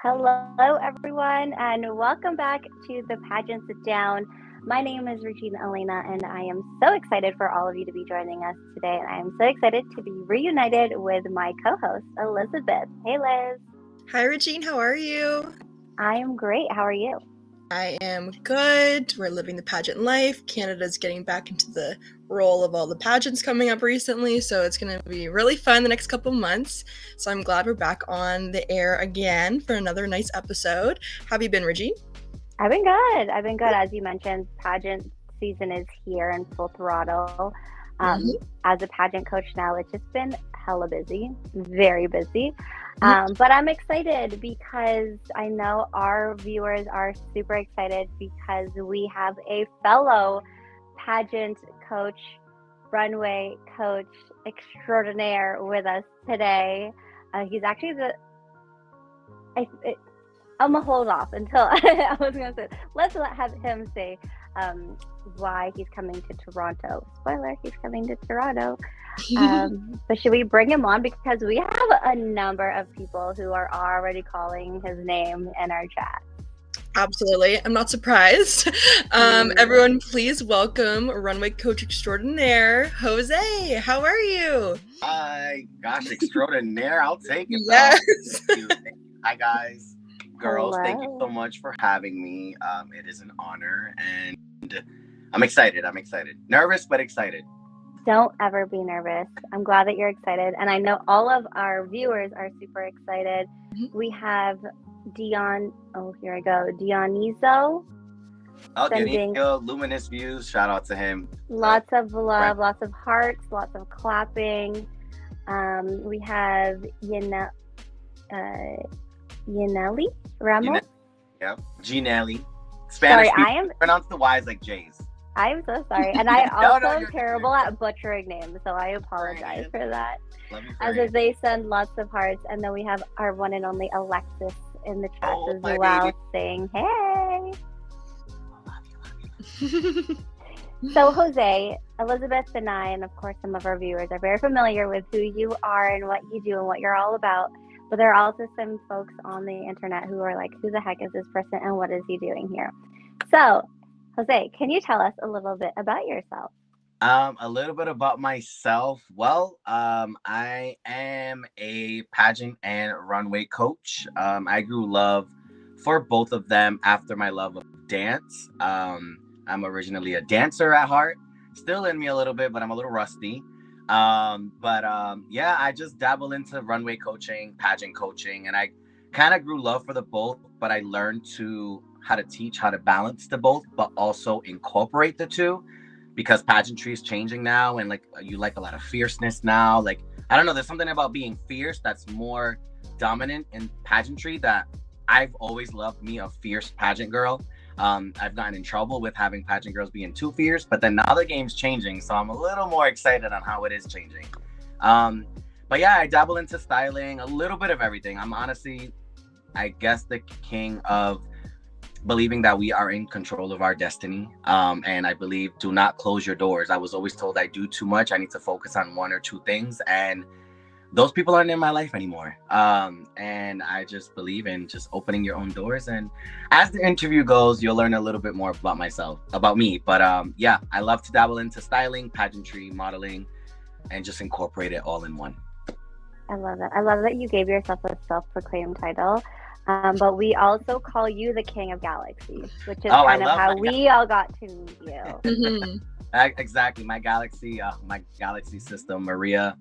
Hello, everyone, and welcome back to the Pageant Sit Down. My name is Regina Elena, and I am so excited for all of you to be joining us today. And I am so excited to be reunited with my co host, Elizabeth. Hey, Liz. Hi, Regine. How are you? I am great. How are you? I am good. We're living the pageant life. Canada's getting back into the role of all the pageants coming up recently, so it's going to be really fun the next couple months. So I'm glad we're back on the air again for another nice episode. How have you been, Regine? I've been good. As you mentioned, pageant season is here in full throttle. As a pageant coach now, it's just been hella busy, very busy. But I'm excited because I know our viewers are super excited because we have a fellow pageant coach, runway coach extraordinaire with us today. He's actually I'm gonna hold off until I was gonna say, let's have him say why he's coming to Toronto. Spoiler, he's coming to Toronto. But should we bring him on, because we have a number of people who are already calling his name in our chat. Absolutely. I'm not surprised. Everyone, please welcome runway coach extraordinaire, Jose. How are you? Hi. Gosh, extraordinaire. I'll take it. Yes. Hi, guys. Girls, Hello. Thank you so much for having me. It is an honor, and I'm excited. Nervous, but excited. Don't ever be nervous. I'm glad that you're excited. And I know all of our viewers are super excited. We have Dioniso. Dioniso, Luminous Views. Shout out to him. Lots of love, lots of hearts, lots of clapping. We have Yaneli Ramos. Yeah, Ginelli. Spanish. Sorry, I am pronounce the Y's like J's. I'm so sorry. And I also am you're terrible at butchering names, so I apologize for that. Love you, As they send lots of hearts. And then we have our one and only Alexis in the chat as well, saying, hey. So, Jose, Elizabeth, and I, and of course some of our viewers are very familiar with who you are and what you do and what you're all about. But there are also some folks on the internet who are like, who the heck is this person and what is he doing here? So, Jose, can you tell us a little bit about yourself? A little bit about myself. Well, I am a pageant and runway coach. I grew love for both of them after my love of dance. I'm originally a dancer at heart, still in me a little bit, but I'm a little rusty. Yeah, I just dabble into runway coaching, pageant coaching, and I kind of grew love for the both, but I learned how to teach, how to balance the both, but also incorporate the two, because pageantry is changing now, and you like a lot of fierceness now. Like, I don't know, there's something about being fierce that's more dominant in pageantry that I've always loved, me a fierce pageant girl. I've gotten in trouble with having pageant girls being too fierce, but then now the game's changing, so I'm a little more excited on how it is changing. But yeah, I dabble into styling, a little bit of everything. I'm honestly, I guess, the king of believing that we are in control of our destiny. And I believe, do not close your doors. I was always told I do too much. I need to focus on one or two things. And those people aren't in my life anymore. And I just believe in just opening your own doors. And as the interview goes, you'll learn a little bit more about me. But yeah, I love to dabble into styling, pageantry, modeling, and just incorporate it all in one. I love it. I love that you gave yourself a self-proclaimed title. But we also call you the King of Galaxies, which is kind of how we all got to meet you. Exactly. My galaxy system, Maria,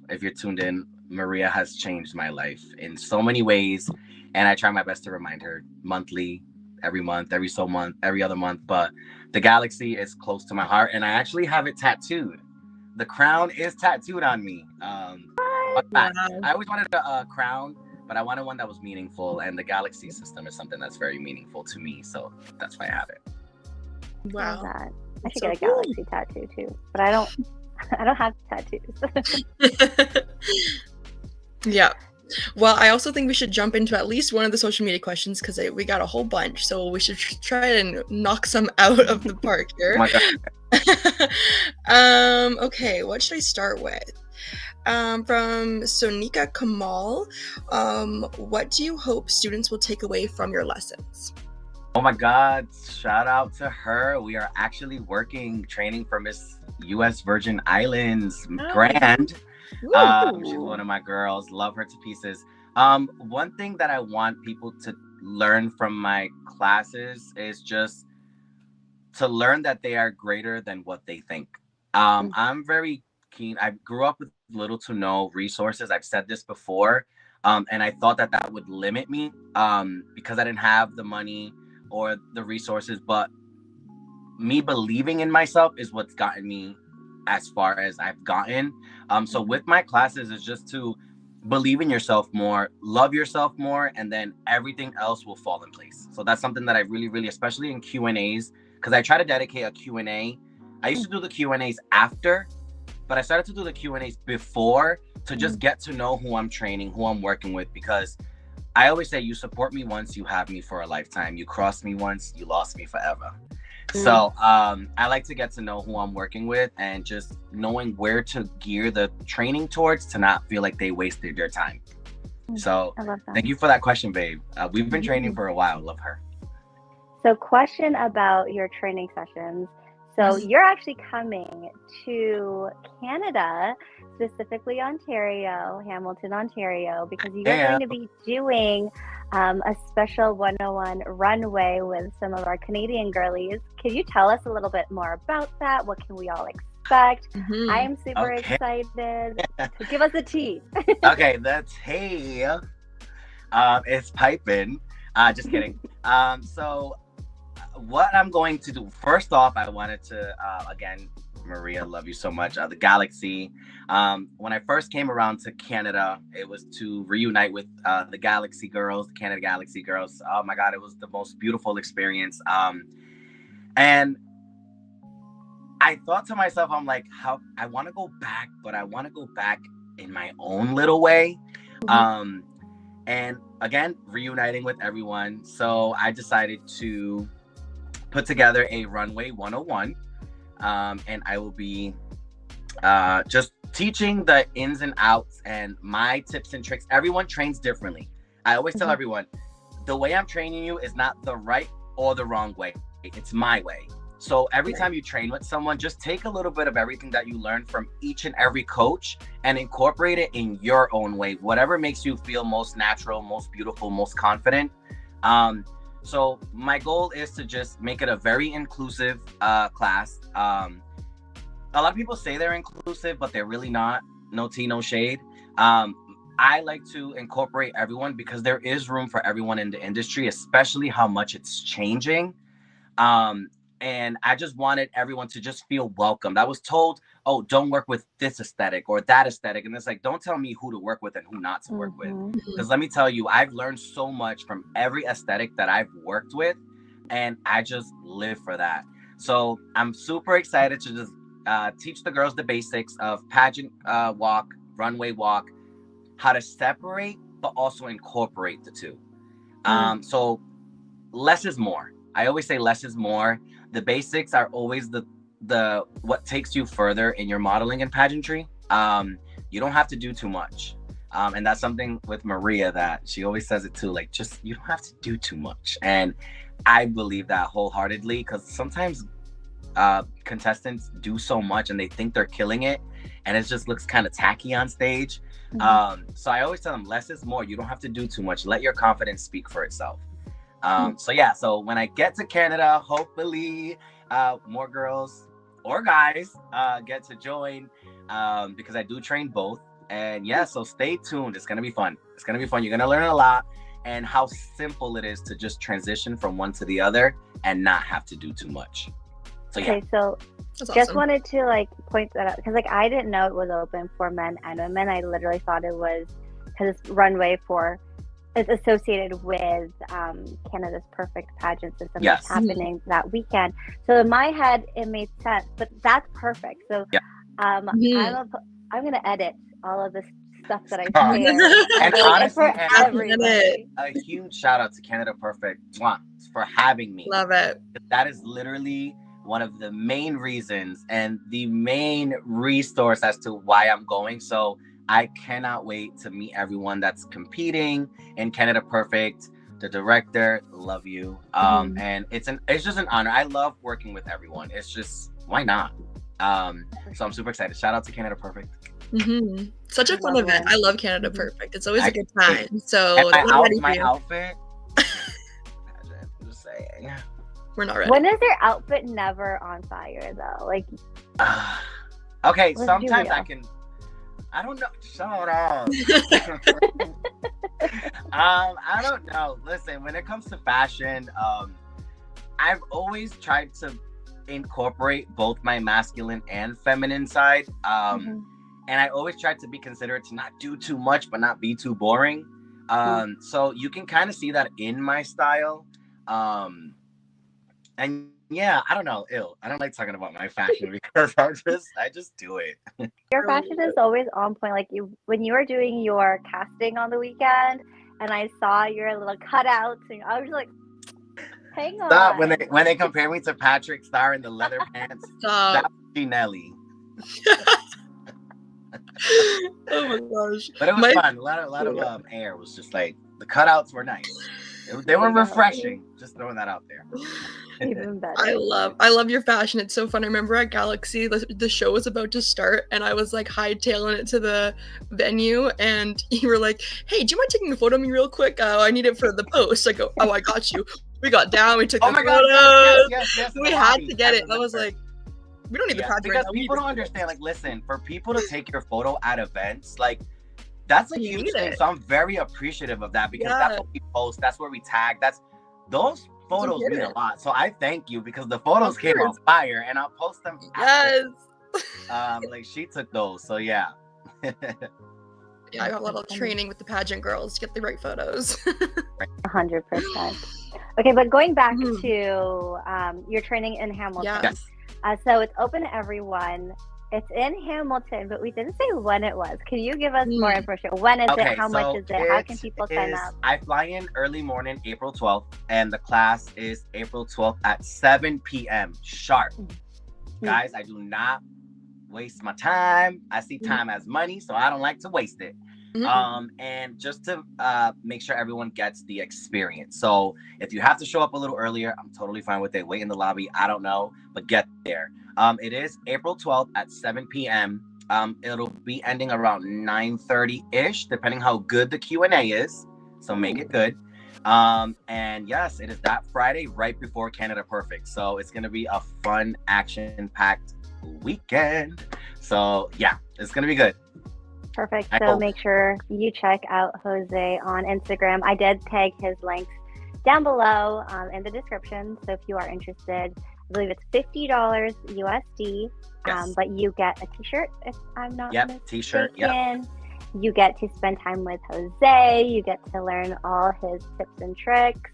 if you're tuned in, Maria has changed my life in so many ways. And I try my best to remind her monthly, every month, every other month. But the galaxy is close to my heart, and I actually have it tattooed. The crown is tattooed on me. I always wanted a crown, but I wanted one that was meaningful, and the galaxy system is something that's very meaningful to me, so that's why I have it. Wow. I should get a galaxy tattoo too, but I don't have tattoos. Yeah. Well, I also think we should jump into at least one of the social media questions, because we got a whole bunch, so we should try and knock some out of the park here. Oh my God. Okay, what should I start with? From Sonika Kamal, what do you hope students will take away from your lessons? Oh my God, shout out to her. We are actually training for Miss US Virgin Islands Grand. She's one of my girls. Love her to pieces. One thing that I want people to learn from my classes is just to learn that they are greater than what they think. I'm very keen. I grew up with little to no resources. I've said this before. And I thought that that would limit me because I didn't have the money or the resources. But me believing in myself is what's gotten me as far as I've gotten. So with my classes, it's just to believe in yourself more, love yourself more, and then everything else will fall in place. So that's something that I really, really, especially in Q&As, because I try to dedicate a Q&A. I used to do the Q&As after, but I started to do the Q&As before to just get to know who I'm training, who I'm working with, because I always say, you support me once, you have me for a lifetime. You cross me once, you lost me forever. So I like to get to know who I'm working with and just knowing where to gear the training towards to not feel like they wasted their time. So thank you for that question, babe. We've been training for a while. Love her. So question about your training sessions. So you're actually coming to Canada, specifically Ontario, Hamilton, Ontario, because you're going to be doing a special 101 runway with some of our Canadian girlies. Could you tell us a little bit more about that? What can we all expect? I am super excited. So give us a tea. Okay, the tea is piping. Just kidding. So what I'm going to do, first off, I wanted to, again, Maria, love you so much. The Galaxy. When I first came around to Canada, it was to reunite with the Galaxy girls, the Canada Galaxy girls. Oh my God, it was the most beautiful experience. And I thought to myself, I'm like, how I want to go back, but I want to go back in my own little way. And again, reuniting with everyone. So I decided to put together a Runway 101. And I will be just teaching the ins and outs and my tips and tricks. Everyone trains differently. I always tell everyone, the way I'm training you is not the right or the wrong way. It's my way. So every time you train with someone, just take a little bit of everything that you learn from each and every coach and incorporate it in your own way, whatever makes you feel most natural, most beautiful, most confident. So my goal is to just make it a very inclusive class. A lot of people say they're inclusive, but they're really not. No tea, no shade. I like to incorporate everyone because there is room for everyone in the industry, especially how much it's changing. And I just wanted everyone to just feel welcomed. I was told, oh, don't work with this aesthetic or that aesthetic. And it's like, don't tell me who to work with and who not to work with. Because let me tell you, I've learned so much from every aesthetic that I've worked with. And I just live for that. So I'm super excited to just teach the girls the basics of pageant walk, runway walk, how to separate, but also incorporate the two. So less is more. I always say less is more. The basics are always the what takes you further in your modeling and pageantry. You don't have to do too much. And that's something with Maria that she always says it too, like, just, you don't have to do too much. And I believe that wholeheartedly, because sometimes contestants do so much and they think they're killing it and it just looks kind of tacky on stage. So I always tell them less is more. You don't have to do too much. Let your confidence speak for itself. So when I get to Canada, hopefully more girls or guys get to join because I do train both. And so stay tuned. It's going to be fun. You're going to learn a lot and how simple it is to just transition from one to the other and not have to do too much. So That's just awesome. wanted to point that out because I didn't know it was open for men and women. I literally thought it was because it's runway it's associated with Canada's Perfect Pageant system that's happening that weekend. So in my head, it made sense, but that's perfect. So I'm going to edit all of this stuff that I share. And honestly, a huge shout out to Canada Perfect for having me. Love it. That is literally one of the main reasons and the main resource as to why I'm going. So I cannot wait to meet everyone that's competing in Canada Perfect. The director, love you. And it's just an honor. I love working with everyone. It's just, why not? So I'm super excited. Shout out to Canada Perfect. Such a fun event. I love Canada Perfect. It's always a good time. So my outfit. I'm just saying. We're not ready. When is your outfit never on fire though? Like, okay, sometimes I don't know. Shut up. I don't know. Listen, when it comes to fashion, I've always tried to incorporate both my masculine and feminine side. And I always tried to be considerate to not do too much, but not be too boring. So you can kind of see that in my style. And yeah, I don't know. I don't like talking about my fashion because I just do it. Your fashion is always on point. Like when you were doing your casting on the weekend, and I saw your little cutouts, and I was like, "Hang on!" Stop. When they compare me to Patrick Star in the leather pants. Stop. Nelly. Oh my gosh! But it was fun. A lot of air. Was just like the cutouts were nice. They were refreshing. Just throwing that out there. Even better. I love your fashion. It's so fun. I remember at Galaxy, the show was about to start, and I was like hightailing it to the venue, and you were like, "Hey, do you mind taking a photo of me real quick? I need it for the post." I go, "Oh, I got you." We got down. We took the photos. Yes, we had to get it. I was like, "We don't need the project because people don't understand. Like, listen, for people to take your photo at events, like. That's a huge thing. So I'm very appreciative of that because that's what we post. That's where we tag. Those photos mean a lot. So I thank you because the photos came on fire and I'll post them. Yes. Like she took those. So yeah. Yeah, I got a little training with the pageant girls to get the right photos. 100%. Okay, but going back to your training in Hamilton. Yes. So it's open to everyone. It's in Hamilton, but we didn't say when it was. Can you give us more information? When is it? How much is it? How can people sign up? I fly in early morning, April 12th, and the class is April 12th at 7 p.m. sharp. Guys, I do not waste my time. I see time as money, so I don't like to waste it. And just to make sure everyone gets the experience. So if you have to show up a little earlier, I'm totally fine with it. Wait in the lobby. I don't know, but get there. It is April 12th at 7 p.m. It'll be ending around 9:30-ish, depending how good the Q&A is. So make it good. And yes, it is that Friday right before Canada Perfect. So it's going to be a fun, action-packed weekend. So yeah, it's going to be good. Perfect. So make sure you check out Jose on Instagram. I did tag his links down below in the description. So if you are interested, I believe it's $50 USD, but you get a t-shirt if I'm not mistaken. T-shirt, You get to spend time with Jose. You get to learn all his tips and tricks.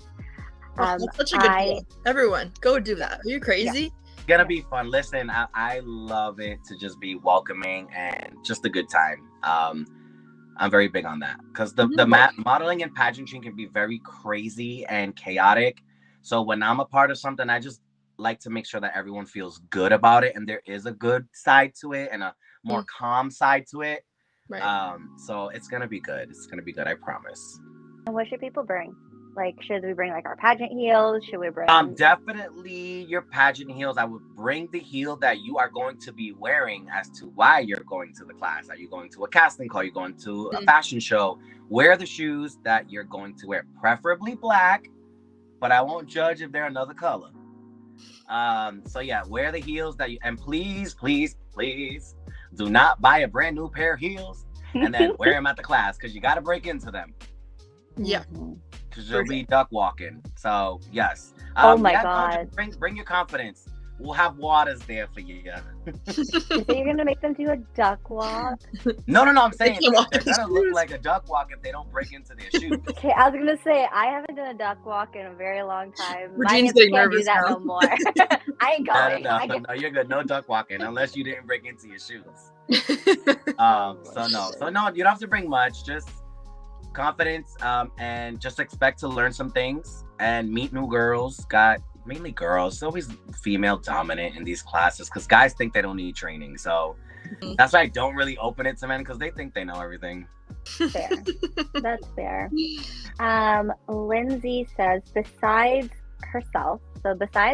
That's such a good deal. Everyone, go do that. Are you crazy? Yeah. It's gonna be fun. Listen, I love it to just be welcoming and just a good time. I'm very big on that because the modeling and pageantry can be very crazy and chaotic. So when I'm a part of something, I just like to make sure that everyone feels good about it and there is a good side to it and a more calm side to it. Right. So it's gonna be good. It's gonna be good, I promise. And what should people bring? Like, should we bring like our pageant heels? Should we bring definitely your pageant heels. I would bring the heel that you are going to be wearing as to why you're going to the class. Are you going to a casting call? Are you going to a fashion show? Wear the shoes that you're going to wear, preferably black, but I won't judge if they're another color. So yeah, wear the heels that you, and please do not buy a brand new pair of heels and then wear them at the class because you got to break into them. Yeah. Because you'll be duck walking. So yes. Oh my God. Bring your confidence. We'll have waters there for you. So you're gonna make them do a duck walk? No. I'm saying they're gonna look like a duck walk if they don't break into their shoes. Okay, I was gonna say I haven't done a duck walk in a very long time. Regine's getting nervous do that now. no more. I ain't going. No, you're good. No duck walking unless you didn't break into your shoes. So no, you don't have to bring much. Just confidence, and just expect to learn some things and meet new girls. Got mainly girls. It's always female dominant in these classes because guys think they don't need training. So that's why I don't really open it to men, because they think they know everything. Fair. That's fair. Lindsay says, besides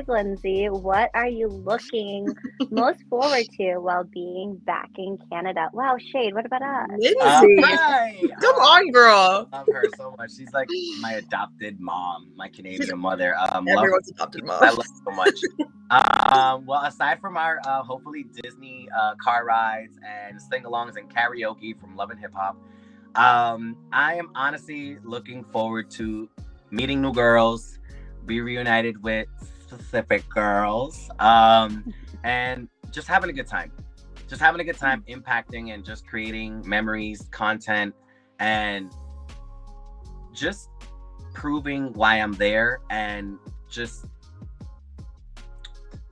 Lindsay, what are you looking most forward to while being back in Canada? Wow, Shade, what about us? Lindsay, Hi. come on, girl. I love her so much. She's like my adopted mom, my Canadian mother. Everyone's adopted mom. I love her so much. Well, aside from our hopefully Disney car rides and sing-alongs and karaoke from Love and Hip Hop, I am honestly looking forward to meeting new girls, be reunited with specific girls, and just having a good time. Just having a good time, impacting and just creating memories, content, and just proving why I'm there, and just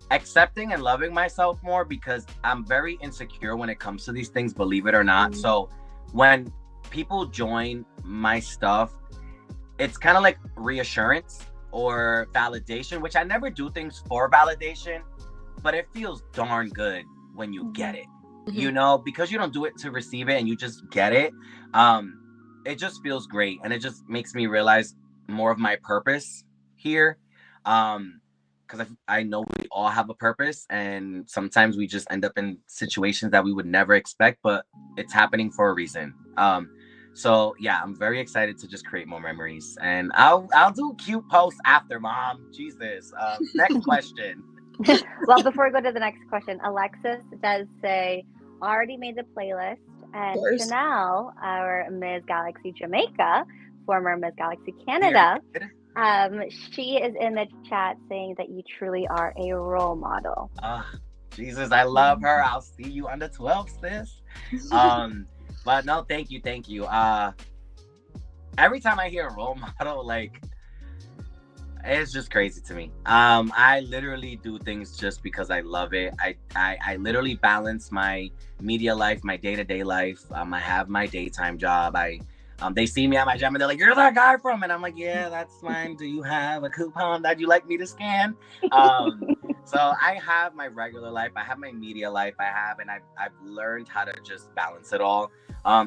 accepting and loving myself more, because I'm very insecure when it comes to these things, believe it or not. So when people join my stuff, it's kind of like reassurance or validation, which I never do things for validation, but it feels darn good when you get it, you know, because you don't do it to receive it and you just get it. It just feels great, and it just makes me realize more of my purpose here. Because I know we all have a purpose, and sometimes we just end up in situations that we would never expect, but it's happening for a reason. So yeah, I'm very excited to just create more memories, and I'll do cute posts after, Mom. Jesus. Next question. Well, before we go to the next question, Alexis does say, already made the playlist, and Chanel, our Miss Galaxy Jamaica, former Miss Galaxy Canada, she is in the chat saying that you truly are a role model. Jesus, I love her. I'll see you under 12, sis. But no, thank you. Every time I hear a role model, like, it's just crazy to me. I literally do things just because I love it. I literally balance my media life, my day-to-day life. I have my daytime job. They see me at my job and they're like, "You're that guy from," and I'm like, "Yeah, that's mine. Do you have a coupon that you like me to scan?" So I have my regular life, I have my media life, and I've learned how to just balance it all.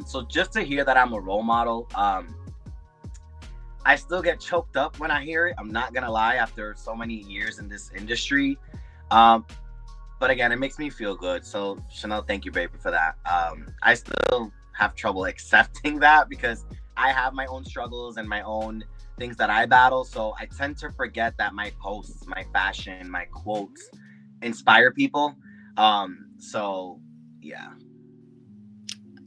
So just to hear that I'm a role model, I still get choked up when I hear it. I'm not gonna lie, after so many years in this industry. But again, it makes me feel good. So Chanel, thank you, baby, for that. I still have trouble accepting that because I have my own struggles and my own things that I battle. So I tend to forget that my posts, my fashion, my quotes inspire people. So yeah.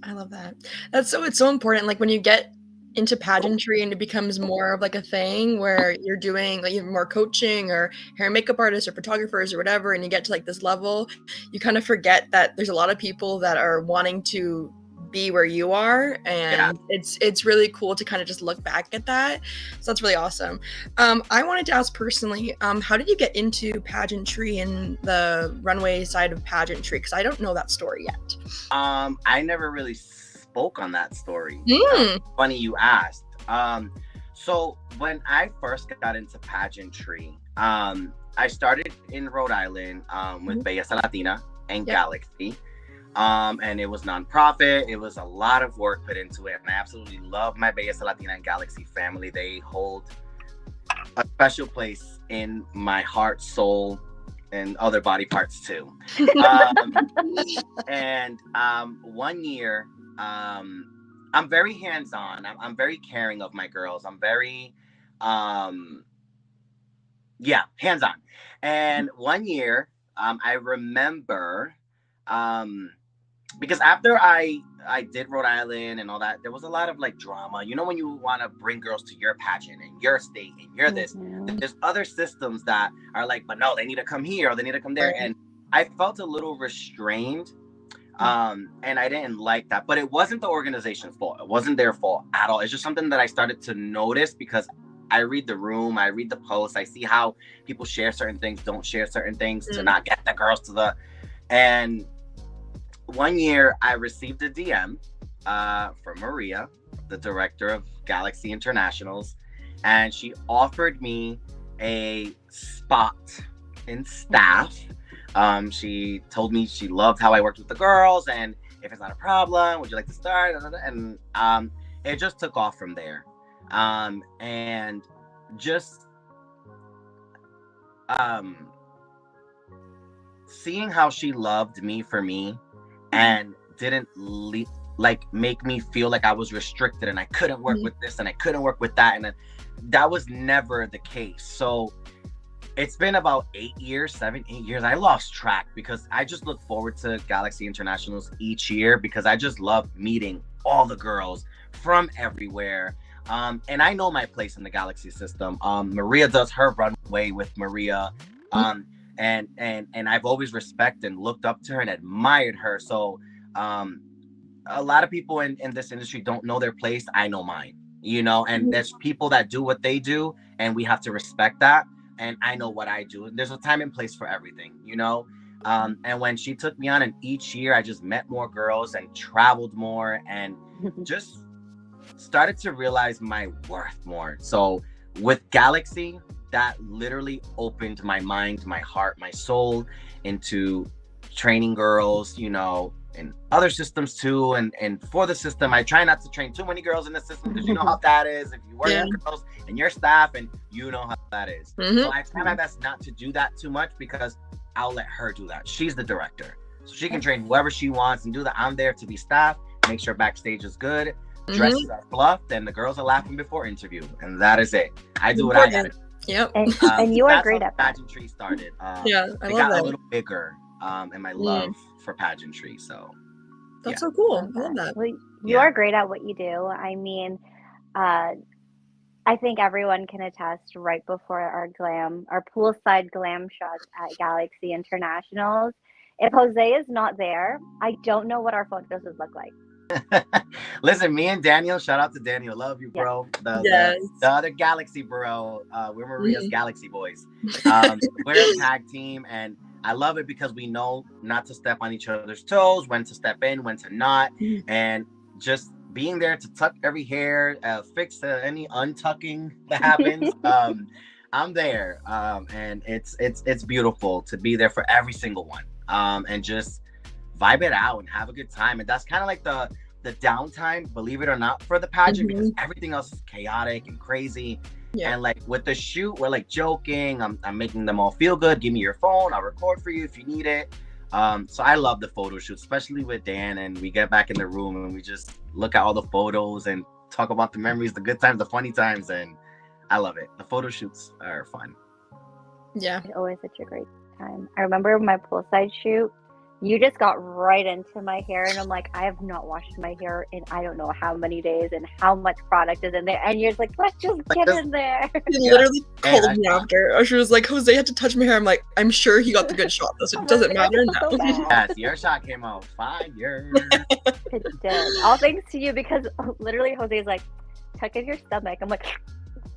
I love that. It's so important. Like when you get into pageantry and it becomes more of like a thing where you're doing like even more coaching or hair and makeup artists or photographers or whatever, and you get to like this level, you kind of forget that there's a lot of people that are wanting to be where you are, and it's really cool to kind of just look back at that. So that's really awesome. I wanted to ask personally, how did you get into pageantry and the runway side of pageantry? Because I don't know that story yet. I never really spoke on that story. Funny you asked. So when I first got into pageantry, I started in Rhode Island with Belleza Latina and Galaxy. And it was nonprofit. It was a lot of work put into it, and I absolutely love my Belleza Latina and Galaxy family. They hold a special place in my heart, soul, and other body parts too. And 1 year, I'm very hands-on. I'm very caring of my girls. I'm very hands-on. And 1 year, I remember because after I did Rhode Island and all that, there was a lot of like drama. You know, when you want to bring girls to your pageant and your state and you're this, there's other systems that are like, but no, they need to come here or they need to come there. And I felt a little restrained. And I didn't like that, but it wasn't the organization's fault. It wasn't their fault at all. It's just something that I started to notice because I read the room, I read the posts, I see how people share certain things, don't share certain things to not get the girls to the, and 1 year I received a DM from Maria, the director of Galaxy Internationals, and she offered me a spot in staff. She told me she loved how I worked with the girls, and if it's not a problem, would you like to start? And it just took off from there. And just seeing how she loved me for me and didn't like make me feel like I was restricted and I couldn't work with this and I couldn't work with that, and that was never the case. So it's been about 8 years, 7, 8 years. I lost track because I just look forward to Galaxy Internationals each year because I just love meeting all the girls from everywhere. And I know my place in the Galaxy system. Maria does her runway with Maria. And I've always respected and looked up to her and admired her. So a lot of people in this industry don't know their place. I know mine, you know, and there's people that do what they do and we have to respect that. And I know what I do. There's a time and place for everything, you know? And when she took me on, and each year I just met more girls and traveled more and just started to realize my worth more. So with Galaxy, that literally opened my mind, my heart, my soul into training girls, you know, in other systems too. And for the system, I try not to train too many girls in the system because you know how that is. If you work with girls and your staff, and you know how that is. So I try my best not to do that too much because I'll let her do that. She's the director. So she can train whoever she wants and do that. I'm there to be staff, make sure backstage is good, dresses are fluffed, and the girls are laughing before interview. And that is it. I do what I gotta do. Yep. And you are great at that. Pageantry started. I it love got that. a little bigger in my love for pageantry. So that's so cool. I love that. Well, you are great at what you do. I mean, I think everyone can attest right before our poolside glam shots at Galaxy Internationals. If Jose is not there, I don't know what our photos would look like. Listen, me and Daniel, shout out to Daniel, love you, bro. The other Galaxy bro, we're Maria's Galaxy boys. We're a tag team, and I love it because we know not to step on each other's toes, when to step in, when to not, and just being there to tuck every hair, fix any untucking that happens. I'm there, and it's beautiful to be there for every single one, and just vibe it out and have a good time. And that's kind of like the downtime, believe it or not, for the pageant, because everything else is chaotic and crazy. And like with the shoot, we're like joking. I'm making them all feel good. Give me your phone, I'll record for you if you need it. So I love the photo shoot, especially with Dan, and we get back in the room and we just look at all the photos and talk about the memories, the good times, the funny times, and I love it. The photo shoots are fun. It's always such a great time. I remember my poolside shoot, you just got right into my hair, and I'm like, I have not washed my hair in I don't know how many days and how much product is in there, and you're just like, let's just get in there. She literally called me after. She was like, Jose had to touch my hair. I'm like, I'm sure he got the good shot. It doesn't matter now. Yes, your shot came out fire. It did. All thanks to you, because literally Jose's like, tuck in your stomach. I'm like,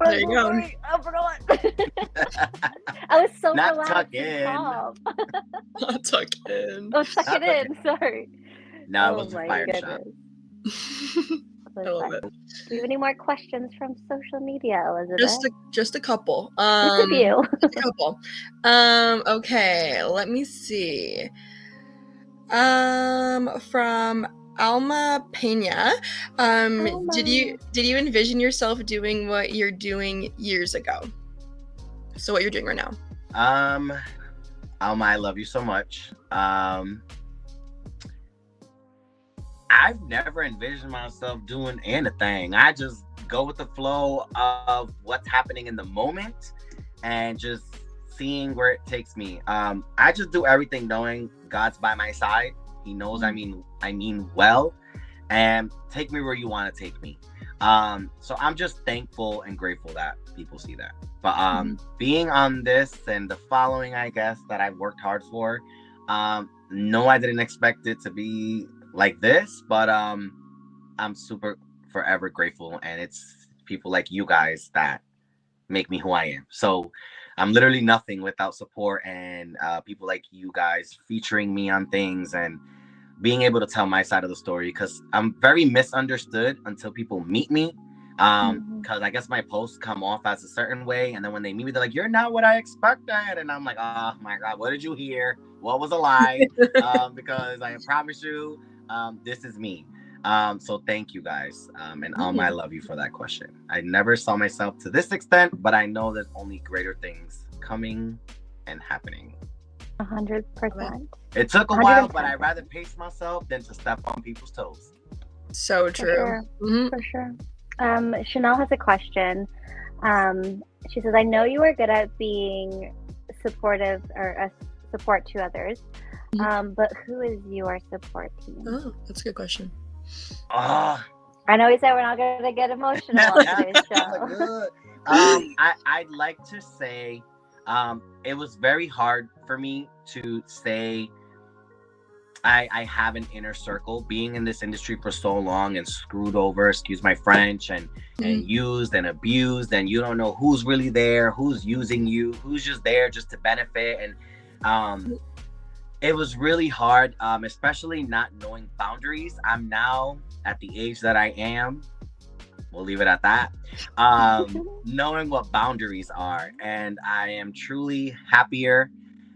there you go. I forgot. I was so Not relaxed tuck and in. calm. Not tuck in. Oh, tuck it in. Sorry. No, it was a fire shot. I love it. Do you have any more questions from social media, Elizabeth? Just a couple. Just a few. Just a couple. Okay, let me see. From Alma Pena, did you envision yourself doing what you're doing years ago? So what you're doing right now? Alma, I love you so much. I've never envisioned myself doing anything. I just go with the flow of what's happening in the moment and just seeing where it takes me. I just do everything knowing God's by my side. He knows I mean well, and take me where you want to take me. So I'm just thankful and grateful that people see that. But being on this and the following, I guess, that I've worked hard for, no, I didn't expect it to be like this, but I'm super forever grateful, and it's people like you guys that make me who I am. So I'm literally nothing without support and people like you guys featuring me on things and being able to tell my side of the story, because I'm very misunderstood until people meet me. Because I guess my posts come off as a certain way, and then when they meet me, they're like, "You're not what I expected," and I'm like, "Oh my god, what did you hear? What was a lie?" Because I promise you, this is me. So thank you guys, and I love you for that question. I never saw myself to this extent, but I know there's only greater things coming and happening. 100%. It took a while, but I'd rather pace myself than to step on people's toes. So true. For sure. Chanel has a question. She says, I know you are good at being supportive or a support to others, but who is your support team? Oh, that's a good question. I know we said we're not going to get emotional on today's show. I'd like to say it was very hard for me to say I have an inner circle, being in this industry for so long and screwed over, excuse my French, and used and abused, and you don't know who's really there, who's using you, who's just there just to benefit. And it was really hard, especially not knowing boundaries. I'm now at the age that I am, we'll leave it at that, knowing what boundaries are, and I am truly happier.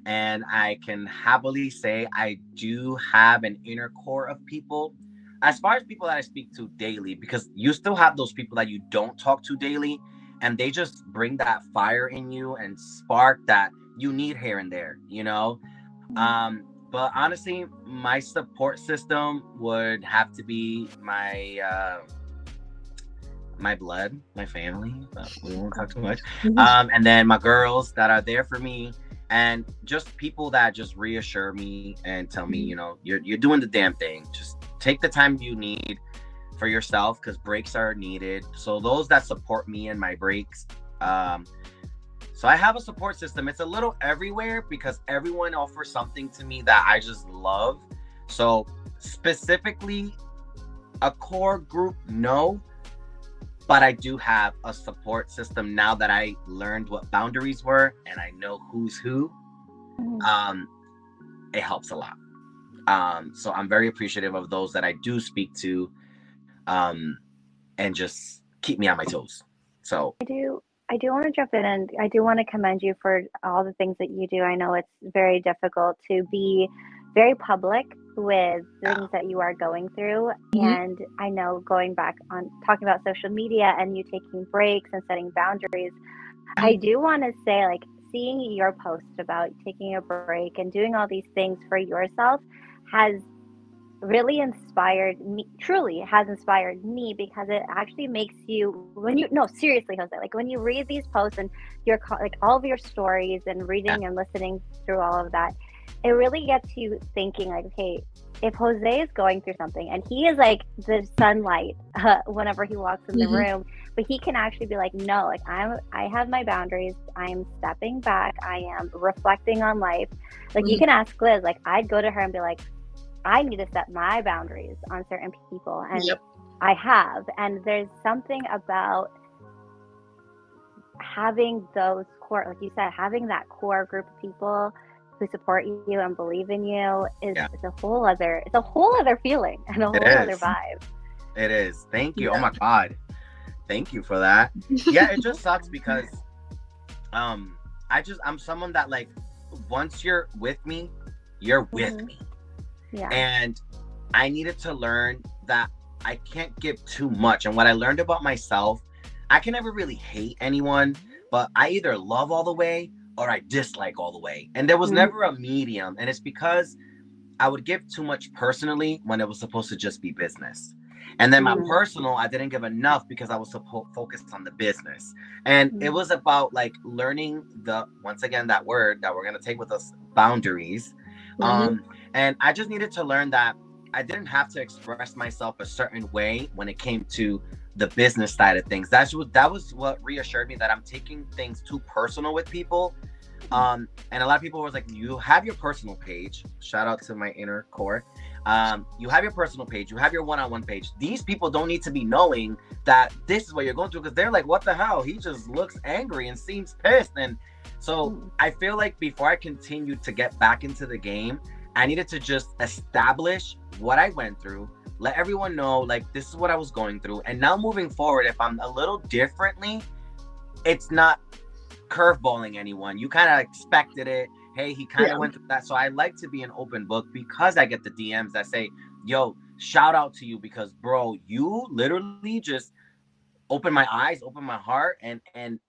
And I can happily say I do have an inner core of people. As far as people that I speak to daily, because you still have those people that you don't talk to daily, and they just bring that fire in you and spark that you need here and there, you know? But honestly, my support system would have to be my blood, my family, but we won't talk too much. And then my girls that are there for me. And just people that just reassure me and tell me, you know, you're doing the damn thing. Just take the time you need for yourself, because breaks are needed. So those that support me in my breaks. So I have a support system. It's a little everywhere because everyone offers something to me that I just love. So specifically a core group, no. But I do have a support system now that I learned what boundaries were and I know who's who. It helps a lot. So I'm very appreciative of those that I do speak to, and just keep me on my toes. So I do want to jump in, and I do want to commend you for all the things that you do. I know it's very difficult to be very public with things that you are going through. And I know, going back on talking about social media and you taking breaks and setting boundaries, I do want to say, like, seeing your post about taking a break and doing all these things for yourself has really inspired me, truly has inspired me, because it actually makes you, seriously, Jose, like when you read these posts and your like all of your stories and reading and listening through all of that, it really gets you thinking, like, okay, if Jose is going through something, and he is like the sunlight whenever he walks in the room, but he can actually be like, no, like I have my boundaries, I'm stepping back, I am reflecting on life. Like you can ask Liz, like I'd go to her and be like, I need to set my boundaries on certain people, and I have. And there's something about having those core, like you said, having that core group of people who support you and believe in you is a whole other feeling and a whole other vibe. It is. Thank you. Oh my God. Thank you for that. Yeah, it just sucks because I'm someone that, like, once you're with me, you're with me. Yeah. And I needed to learn that I can't give too much. And what I learned about myself, I can never really hate anyone, but I either love all the way or I dislike all the way. And there was never a medium. And it's because I would give too much personally when it was supposed to just be business. And then my personal, I didn't give enough because I was focused on the business. And it was about, like, learning once again, that word that we're going to take with us, boundaries. And I just needed to learn that I didn't have to express myself a certain way when it came to the business side of things. That was what reassured me that I'm taking things too personal with people. And a lot of people was like, you have your personal page. Shout out to my inner core. You have your personal page. You have your one-on-one page. These people don't need to be knowing that this is what you're going through, because they're like, what the hell? He just looks angry and seems pissed. And so I feel like before I continued to get back into the game, I needed to just establish what I went through let everyone know, like, this is what I was going through. And now moving forward, if I'm a little differently, it's not curveballing anyone. You kind of expected it. Hey, he kind of went through that. So I like to be an open book, because I get the DMs that say, yo, shout out to you, because bro, you literally just opened my eyes, opened my heart, and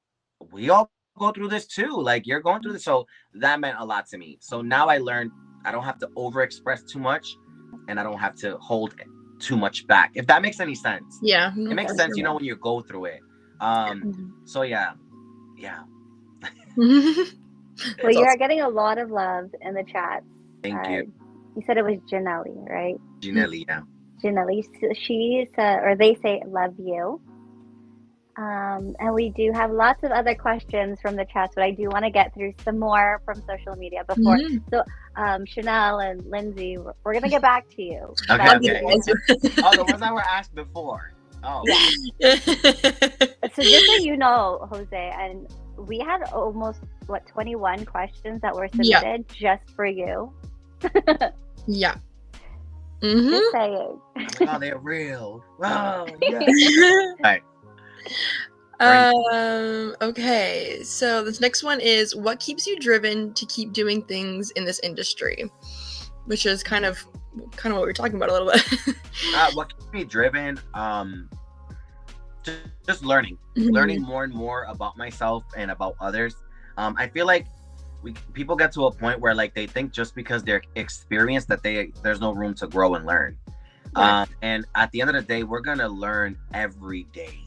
we all go through this too. Like, you're going through this. So that meant a lot to me. So now I learned I don't have to overexpress too much, and I don't have to hold too much back, if that makes any sense. Yeah, it makes sense, you know, when you go through it. So yeah. Well, you're getting a lot of love in the chat. Thank you. You said it was Janelli, right? Janelli, yeah. Janelli, she said, or they say, love you. And we do have lots of other questions from the chat, but I do want to get through some more from social media before. So, Chanel and Lindsay, we're going to get back to you. Okay. Oh, the ones that were asked before. Oh. Yeah. So just so you know, Jose, and we had almost, 21 questions that were submitted just for you. Yeah. Just saying. Oh, they're real. Wow. Yeah. Right. Okay, so this next one is, what keeps you driven to keep doing things in this industry? Which is kind of what we were talking about a little bit. What keeps me driven? Just learning. Learning more and more about myself and about others. I feel like people get to a point where, like, they think just because they're experienced that there's no room to grow and learn. And at the end of the day, we're gonna learn every day.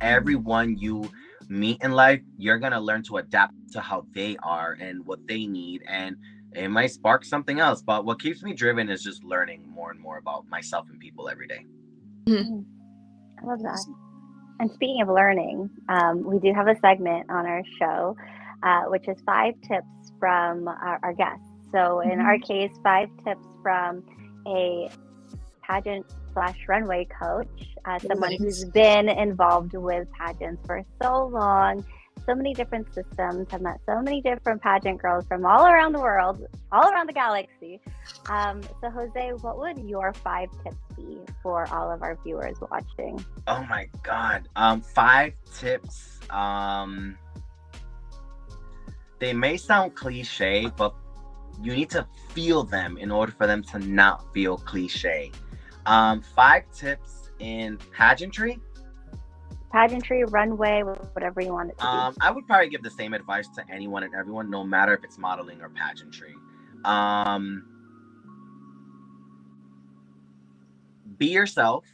Everyone you meet in life, you're gonna learn to adapt to how they are and what they need, and it might spark something else. But what keeps me driven is just learning more and more about myself and people every day. I love that. And speaking of learning, we do have a segment on our show, which is 5 tips from our guests. So in our case, 5 tips from a pageant/runway coach, someone who's been involved with pageants for so long, so many different systems, have met so many different pageant girls from all around the world, all around the galaxy. So Jose, what would your 5 tips be for all of our viewers watching? Oh my God. 5 tips. They may sound cliche, but you need to feel them in order for them to not feel cliche. 5 tips in pageantry, runway, whatever you want it to be. I would probably give the same advice to anyone and everyone, no matter if it's modeling or pageantry. Be yourself.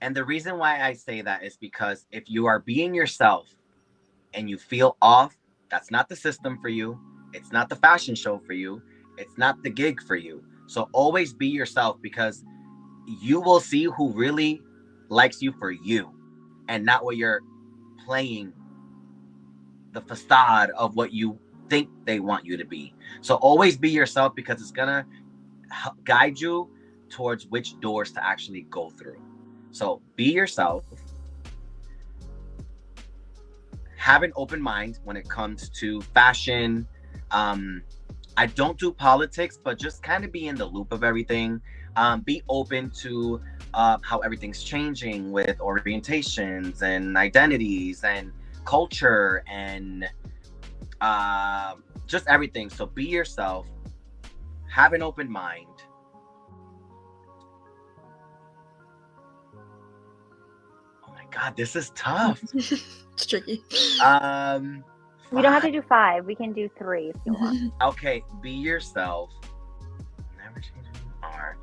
And the reason why I say that is because if you are being yourself and you feel off, that's not the system for you. It's not the fashion show for you. It's not the gig for you. So always be yourself, because you will see who really likes you for you and not what you're playing the facade of what you think they want you to be. So always be yourself, because it's gonna guide you towards which doors to actually go through. So be yourself. Have an open mind when it comes to fashion. I don't do politics, but just kind of be in the loop of everything. Be open to how everything's changing with orientations and identities and culture and just everything. So be yourself. Have an open mind. Oh my God, this is tough. It's tricky. We don't have to do 5. We can do 3 if you want. Okay, be yourself. Never change who you are.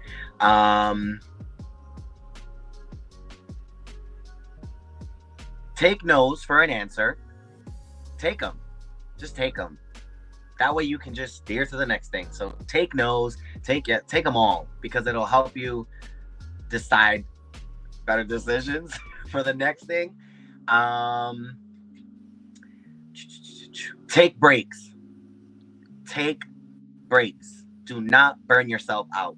Take no's for an answer. Take them. Just take them. That way you can just steer to the next thing. So take no's, take them all, because it'll help you decide better decisions for the next thing. Take breaks. Take breaks. Do not burn yourself out.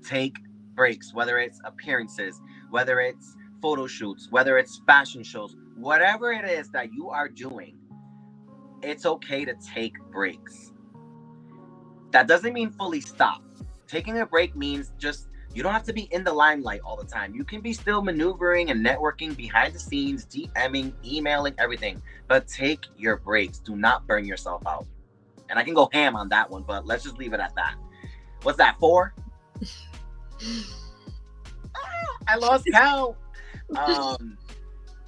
Take breaks, whether it's appearances, whether it's photo shoots, whether it's fashion shows, whatever it is that you are doing, it's okay to take breaks. That doesn't mean fully stop. Taking a break means just You don't have to be in the limelight all the time. You can be still maneuvering and networking behind the scenes, DMing, emailing, everything. But take your breaks. Do not burn yourself out. And I can go ham on that one, but let's just leave it at that. What's that, 4? I lost count.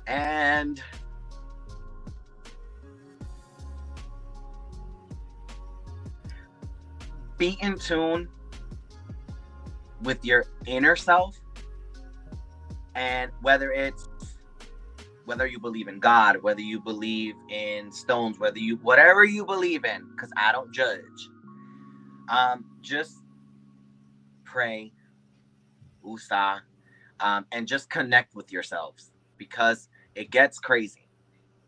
And be in tune with your inner self, and whether you believe in God, whether you believe in stones, whatever you believe in, because I don't judge. Just pray, USA, and just connect with yourselves, because it gets crazy.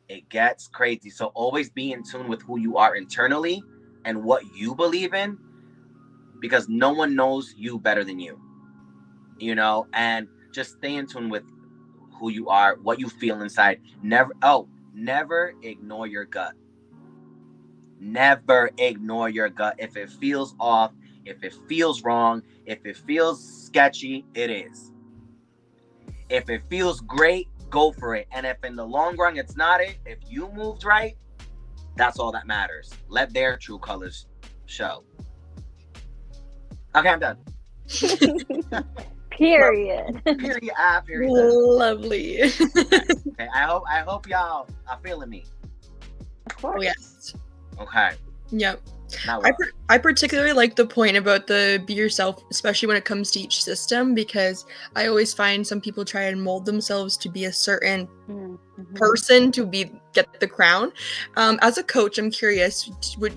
It gets crazy. So always be in tune with who you are internally and what you believe in, because no one knows you better than you, and just stay in tune with who you are, what you feel inside. Never ignore your gut. Never ignore your gut. If it feels off, if it feels wrong, if it feels sketchy, it is. If it feels great, go for it. And if in the long run it's not it, if you moved right, that's all that matters. Let their true colors show. Okay, I'm done. Period. Period. Period. Lovely. Okay. I hope y'all are feeling me. Of course. Oh, yes. Okay. Yep. Now I particularly like the point about the be yourself, especially when it comes to each system, because I always find some people try and mold themselves to be a certain person to get the crown. As a coach, I'm curious,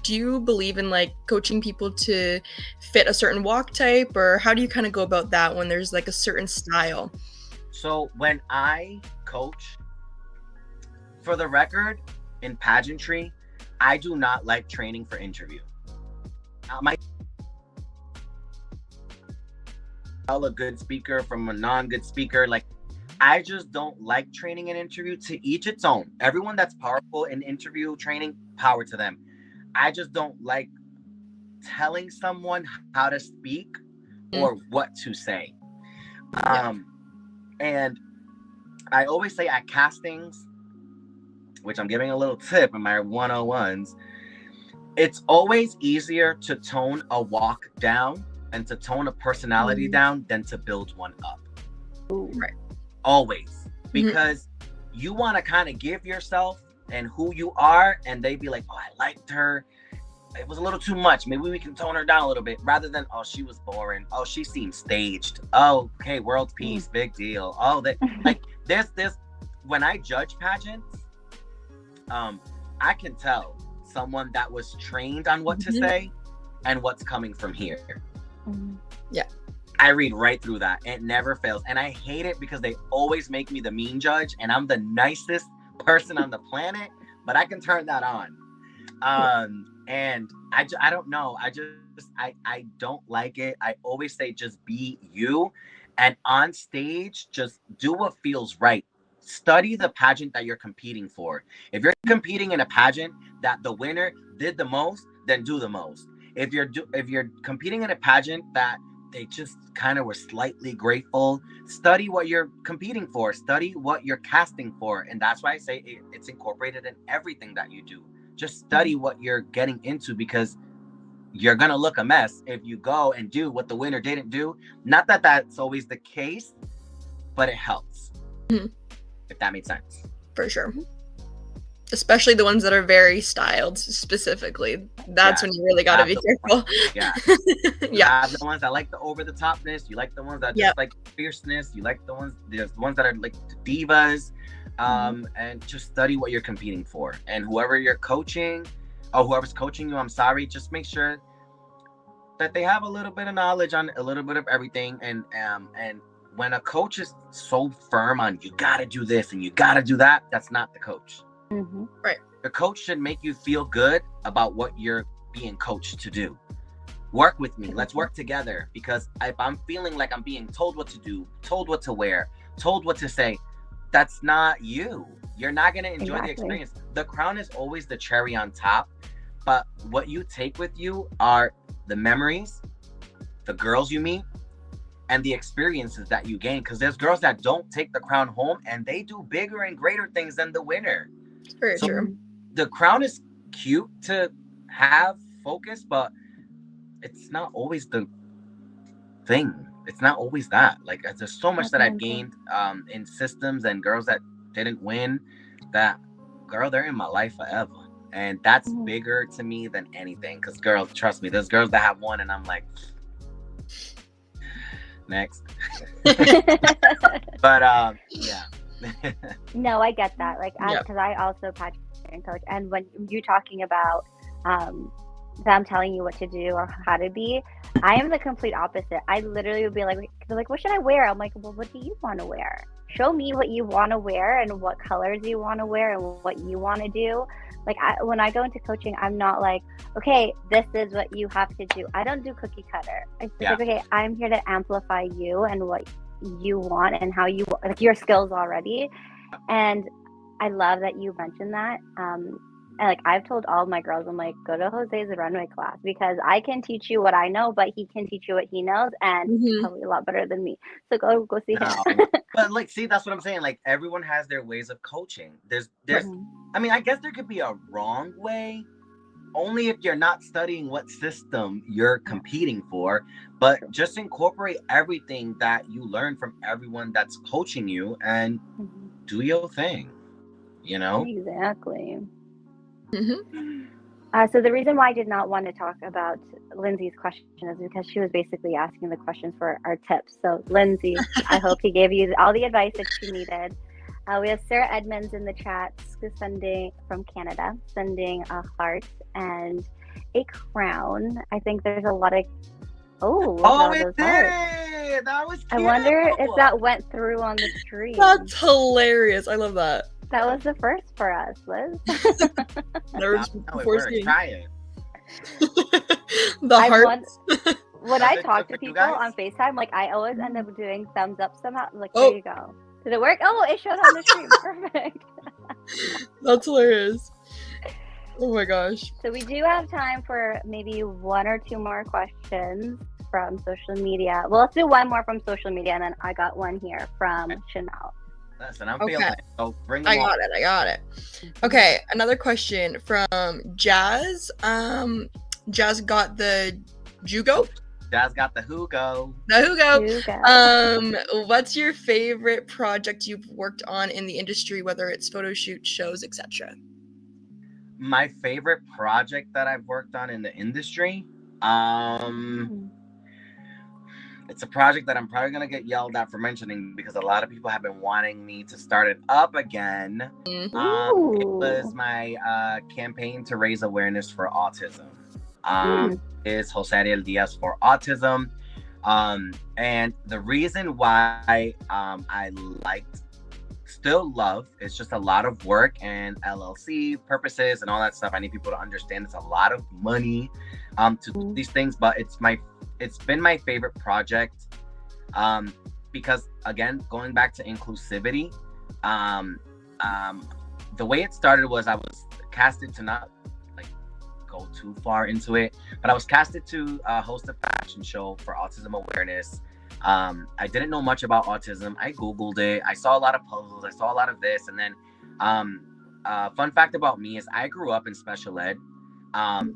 do you believe in like coaching people to fit a certain walk type, or how do you kind of go about that when there's like a certain style? So when I coach, for the record, in pageantry, I do not like training for interview. A good speaker from a non-good speaker. Like, I just don't like training an interview. To each its own. Everyone that's powerful in interview training, power to them. I just don't like telling someone how to speak or what to say. And I always say at castings, which I'm giving a little tip in my 101s, it's always easier to tone a walk down and to tone a personality down than to build one up. Right. Always. Because you want to kind of give yourself and who you are, and they be like, oh, I liked her. It was a little too much. Maybe we can tone her down a little bit, rather than, oh, she was boring. Oh, she seemed staged. Oh, okay, world peace, big deal. Oh, that like there's when I judge pageants, I can tell someone that was trained on what to say and what's coming from here. Yeah. I read right through that. It never fails. And I hate it because they always make me the mean judge, and I'm the nicest person on the planet, but I can turn that on. And I don't know. I don't like it. I always say, just be you. And on stage, just do what feels right. Study the pageant that you're competing for. If you're competing in a pageant that the winner did the most, then do the most. If you're competing in a pageant that they just kind of were slightly grateful, study what you're competing for. Study what you're casting for. And that's why I say it's incorporated in everything that you do. Just study what you're getting into, because you're going to look a mess if you go and do what the winner didn't do. Not that that's always the case, but it helps. If that makes sense. For sure. Especially the ones that are very styled specifically. That's when you really got to be careful. Yeah. You have the ones that like the over-the-topness. You like the ones that just like fierceness. You like there's the ones that are like divas. And just study what you're competing for. And whoever you're coaching, or whoever's coaching you, I'm sorry, just make sure that they have a little bit of knowledge on a little bit of everything. And when a coach is so firm on you gotta do this and you gotta do that, that's not the coach. Right. The coach should make you feel good about what you're being coached to do. Work with me. Let's work together. Because if I'm feeling like I'm being told what to do, told what to wear, told what to say, that's not you. You're not going to enjoy the experience. The crown is always the cherry on top. But what you take with you are the memories, the girls you meet, and the experiences that you gain. Because there's girls that don't take the crown home and they do bigger and greater things than the winner. Very So true. the crown is cute to have focus, but it's not always the thing. It's not always that. Like, there's so much that I've gained in systems and girls that didn't win, that, girl, they're in my life forever. And that's bigger to me than anything. Because, girls, trust me, there's girls that have won and I'm like, next. But yeah. No, I get that. Like, because I also pageant coach, and when you're talking about them telling you what to do or how to be, I am the complete opposite. I literally would be like, they're like, what should I wear? I'm like, well, what do you want to wear? Show me what you want to wear and what colors you want to wear and what you want to do. Like, when I go into coaching, I'm not like, okay, this is what you have to do. I don't do cookie cutter. It's like, okay, I'm here to amplify you and what you want and how you, like, your skills already. And I love that you mentioned that. And like, I've told all of my girls, I'm like, go to Jose's runway class, because I can teach you what I know, but he can teach you what he knows, and probably a lot better than me. So go see him. But like, see, that's what I'm saying. Like, everyone has their ways of coaching. There's I mean, I guess there could be a wrong way, only if you're not studying what system you're competing for. But just incorporate everything that you learn from everyone that's coaching you and do your thing, you know? Exactly. So the reason why I did not want to talk about Lindsay's question is because she was basically asking the questions for our tips. So Lindsay, I hope he gave you all the advice that you needed. We have Sarah Edmonds in the chat sending from Canada, sending a heart and a crown. I think there's a lot of it did. That was cute. I wonder if that went through on the stream. That's hilarious. I love that. That was the first for us, Liz. Never before seeing. Try it. The hearts. When I talk to people on FaceTime, like, I always end up doing thumbs up somehow. Like, there you go. Did it work? Oh, it showed on the stream. Perfect. That's hilarious. Oh my gosh. So we do have time for maybe one or two more questions from social media. Well, let's do one more from social media, and then I got one here from Chanel. Listen, I'm feeling it. So bring them I got it. Okay, another question from Jazz. Jazz got the Jugo. Jazz got the Hugo. What's your favorite project you've worked on in the industry, whether it's photo shoots, shows, etc.? My favorite project that I've worked on in the industry, it's a project that I'm probably going to get yelled at for mentioning, because a lot of people have been wanting me to start it up again. It was my campaign to raise awareness for autism. Is Jose Ariel Diaz for autism. And the reason why I still love, it's just a lot of work and LLC purposes and all that stuff. I need people to understand it's a lot of money to do these things, but it's been my favorite project because, again, going back to inclusivity, the way it started was I was casted to not go too far into it, but I was casted to host a fashion show for autism awareness. I didn't know much about autism. I Googled it. I saw a lot of puzzles. I saw a lot of this. And then fun fact about me is I grew up in special ed.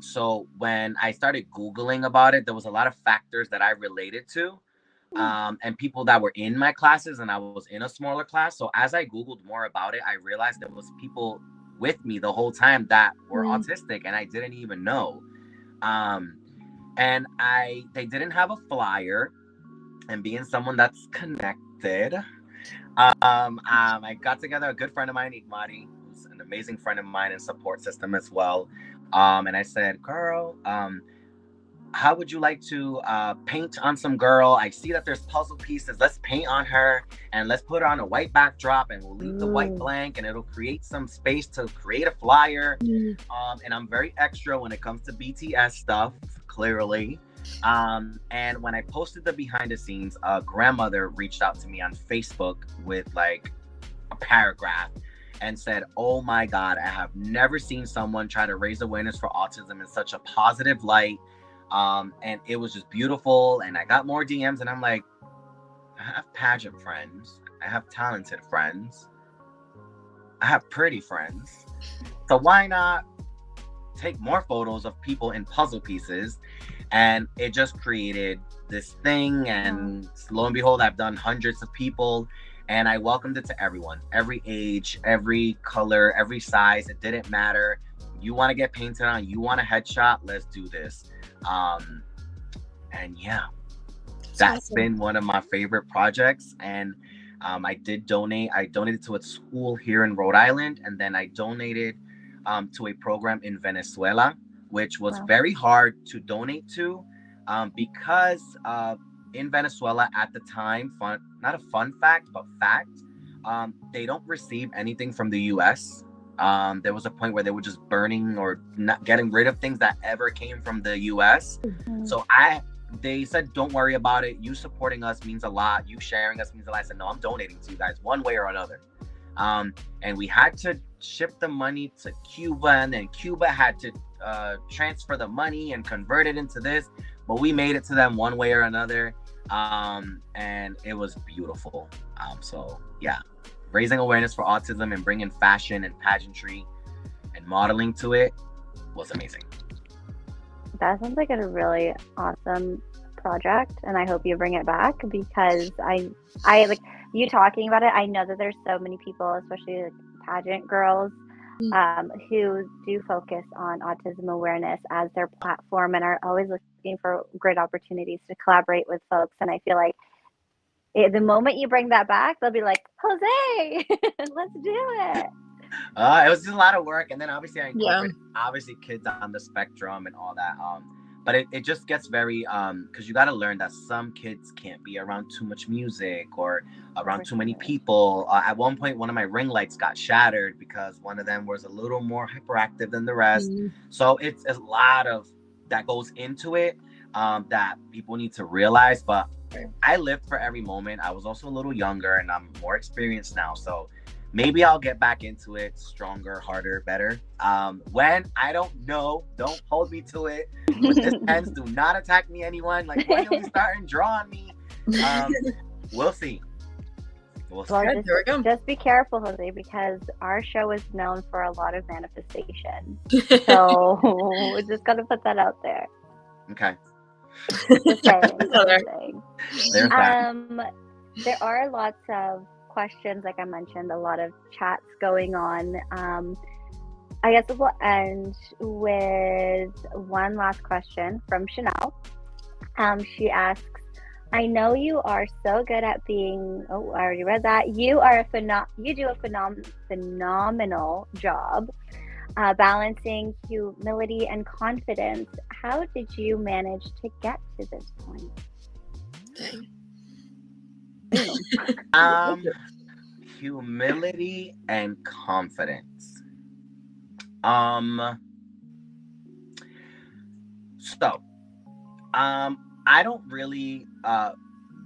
So when I started Googling about it, there was a lot of factors that I related to and people that were in my classes, and I was in a smaller class. So as I Googled more about it, I realized there was people with me the whole time that were autistic, and I didn't even know. And they didn't have a flyer, and being someone that's connected, I got together a good friend of mine, Igmari, who's an amazing friend of mine and support system as well. And I said, girl, how would you like to paint on some girl? I see that there's puzzle pieces. Let's paint on her and let's put her on a white backdrop, and we'll leave the white blank, and it'll create some space to create a flyer. And I'm very extra when it comes to BTS stuff, clearly. And when I posted the behind the scenes, a grandmother reached out to me on Facebook with like a paragraph and said, oh my God, I have never seen someone try to raise awareness for autism in such a positive light. And it was just beautiful. And I got more DMs, and I'm like, I have pageant friends. I have talented friends. I have pretty friends. So why not take more photos of people in puzzle pieces? And it just created this thing. And lo and behold, I've done hundreds of people. And I welcomed it to everyone, every age, every color, every size. It didn't matter. You want to get painted on, you want a headshot, let's do this. And yeah, that's awesome. been one of my favorite projects. And I did donate. I donated to a school here in Rhode Island, and then I donated to a program in Venezuela, which was very hard to donate to because in Venezuela at the time, not a fun fact, but fact, they don't receive anything from the U.S. There was a point where they were just burning or not getting rid of things that ever came from the U.S. So they said, don't worry about it. You supporting us means a lot. You sharing us means a lot. I said, no, I'm donating to you guys one way or another. And we had to ship the money to Cuba, and then Cuba had to transfer the money and convert it into this. But we made it to them one way or another. And it was beautiful. So yeah, raising awareness for autism and bringing fashion and pageantry and modeling to it was amazing. That sounds like a really awesome project, and I hope you bring it back, because I like you talking about it. I know that there's so many people, especially like pageant girls, who do focus on autism awareness as their platform and are always looking for great opportunities to collaborate with folks. And I feel like the moment you bring that back, they'll be like, Jose, let's do it. It was just a lot of work, and then obviously I incorporated obviously kids on the spectrum and all that. But it just gets very because you got to learn that some kids can't be around too much music or around too many people. At one point, one of my ring lights got shattered because one of them was a little more hyperactive than the rest. So it's a lot of that goes into it that people need to realize. But I lived for every moment. I was also a little younger, and I'm more experienced now, so maybe I'll get back into it stronger, harder, better. When I don't know, don't hold me to it. With this pens, do not attack me, anyone. Like, when are we starting drawing me? We'll see. Well, just be careful, Jose, because our show is known for a lot of manifestation. So we're just gonna put that out there. Okay. Just saying. There are lots of questions, like I mentioned, a lot of chats going on. I guess we'll end with one last question from Chanel. She asks, I know you are so good at being, I already read that. You do a phenomenal job balancing humility and confidence. How did you manage to get to this point? Humility and confidence. I don't really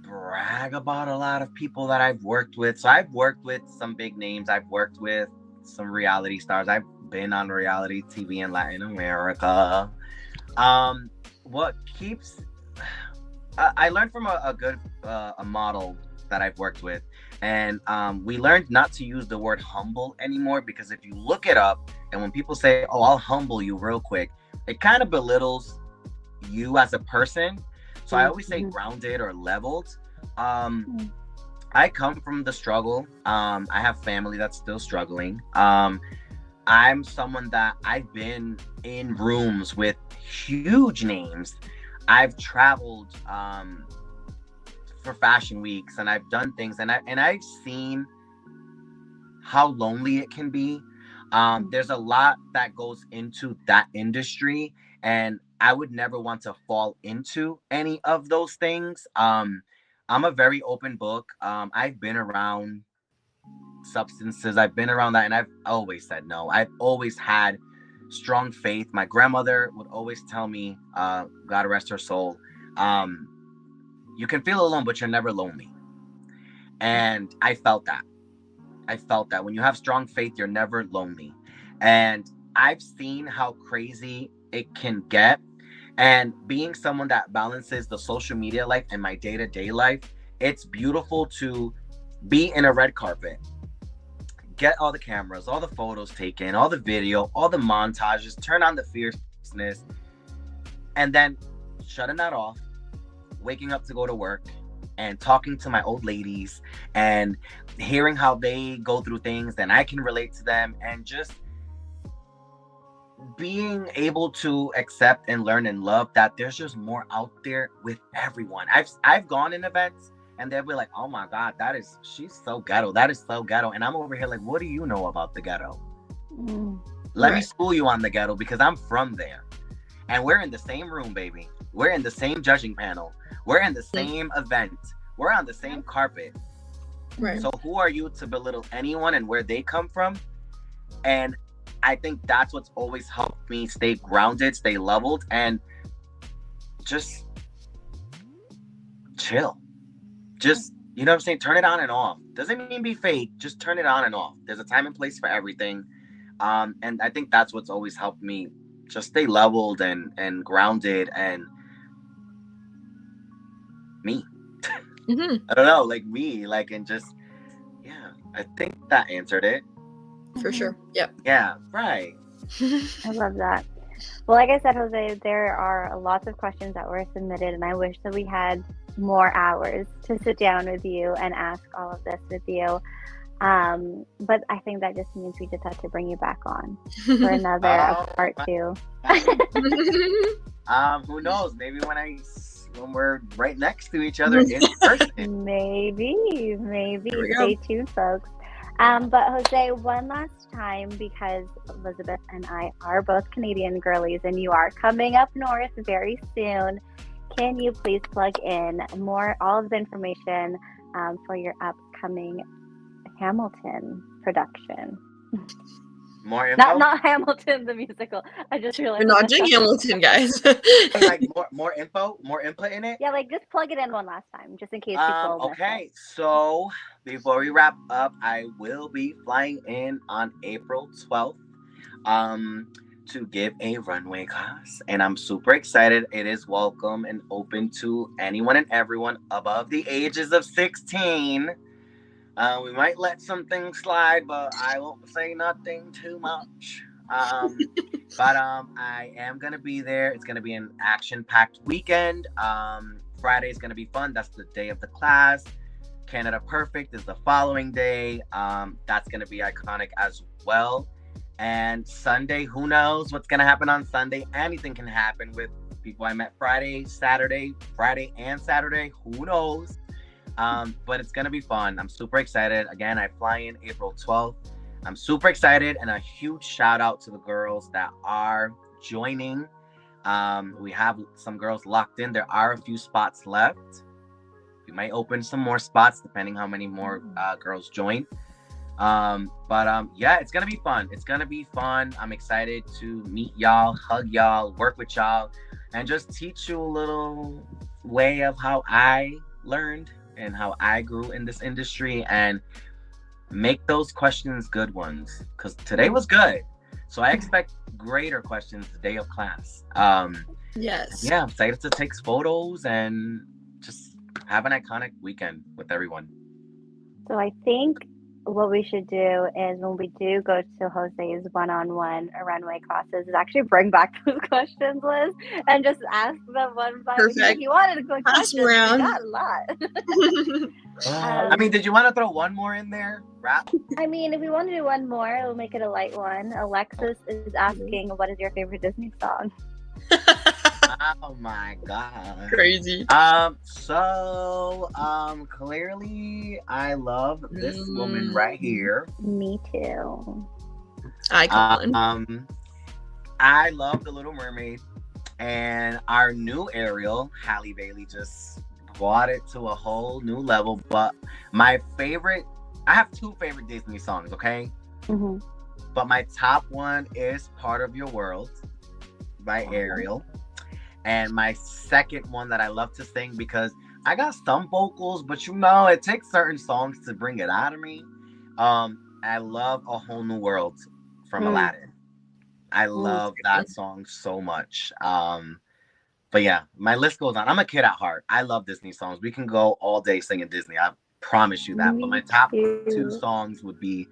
brag about a lot of people that I've worked with. So I've worked with some big names. I've worked with some reality stars. I've been on reality TV in Latin America. What keeps I learned from a good model that I've worked with, and we learned not to use the word humble anymore, because if you look it up, and when people say, oh, I'll humble you real quick, it kind of belittles you as a person. So I always say grounded or leveled. I come from the struggle. I have family that's still struggling. I'm someone that I've been in rooms with huge names. I've traveled for fashion weeks, and I've done things, and I've seen how lonely it can be. There's a lot that goes into that industry, and I would never want to fall into any of those things. I'm a very open book. I've been around substances. I've been around that, and I've always said no. I've always had strong faith. My grandmother would always tell me, God rest her soul, you can feel alone, but you're never lonely. And I felt that. When you have strong faith, you're never lonely. And I've seen how crazy it can get. And being someone that balances the social media life and my day-to-day life, it's beautiful to be in a red carpet, get all the cameras, all the photos taken, all the video, all the montages, turn on the fierceness, and then shutting that off, waking up to go to work, and talking to my old ladies and hearing how they go through things and I can relate to them, and just being able to accept and learn and love that there's just more out there with everyone. I've gone in events and they'll be like, oh my God, she's so ghetto. That is so ghetto. And I'm over here like, what do you know about the ghetto? Let me school you on the ghetto, because I'm from there. And we're in the same room, baby. We're in the same judging panel. We're in the same event. We're on the same carpet. Right. So who are you to belittle anyone and where they come from? And I think that's what's always helped me stay grounded, stay leveled, and just chill. Just, you know what I'm saying? Turn it on and off. Doesn't mean be fake. Just turn it on and off. There's a time and place for everything. And I think that's what's always helped me just stay leveled and grounded and me. I don't know, like me, like, and just, yeah, I think that answered it. For sure. Yep. Yeah, right. I love that. Well, like I said, Jose, there are lots of questions that were submitted, and I wish that we had more hours to sit down with you and ask all of this with you. But I think that just means we just have to bring you back on for another part 2. Who knows? Maybe when we're right next to each other in person. Maybe. Stay tuned, folks. But Jose, one last time, because Elizabeth and I are both Canadian girlies and you are coming up north very soon, can you please plug in all of the information for your upcoming Hamilton production? More info? Not Hamilton the musical. I just realized we're not doing Hamilton, guys. Like more info, more input in it. Yeah, like just plug it in one last time, just in case people. Okay, so before we wrap up, I will be flying in on April 12th, to give a runway class, and I'm super excited. It is welcome and open to anyone and everyone above the ages of 16. We might let some things slide, but I won't say nothing too much. But I am gonna be there. It's gonna be an action-packed weekend. Friday is gonna be fun. That's the day of the class. Canada Perfect is the following day. That's gonna be iconic as well. And Sunday, who knows what's gonna happen on Sunday? Anything can happen with people I met Friday and Saturday. Who knows? But it's gonna be fun. I'm super excited. Again, I fly in April 12th. I'm super excited, and a huge shout out to the girls that are joining. We have some girls locked in. There are a few spots left. We might open some more spots depending how many more girls join. But yeah, it's gonna be fun. It's gonna be fun. I'm excited to meet y'all, hug y'all, work with y'all, and just teach you a little way of how I learned and how I grew in this industry, and make those questions good ones, because today was good. So I expect greater questions the day of class. Yes. Yeah, I'm excited to take photos and just have an iconic weekend with everyone. So I think what we should do is, when we do go to Jose's one-on-one runway classes, is actually bring back those questions, Liz, and just ask them one by one. If you wanted to go questions, around. we got a lot. I mean, did you want to throw one more in there? Rap? I mean, if we want to do one more, we'll make it a light one. Alexis is asking, what is your favorite Disney song? Oh my god. Crazy. So clearly I love this woman right here. Me too. Icon. I love The Little Mermaid, and our new Ariel, Halle Bailey, just brought it to a whole new level. But my favorite, I have 2 favorite Disney songs, okay? Mm-hmm. But my top one is Part of Your World by Ariel. And my second one that I love to sing, because I got some vocals, but you know, it takes certain songs to bring it out of me. I love A Whole New World from Aladdin. I love that song so much. For But yeah, my list goes on. I'm a kid at heart. I love Disney songs. We can go all day singing Disney. I promise you that. But my Me top two too. songs would be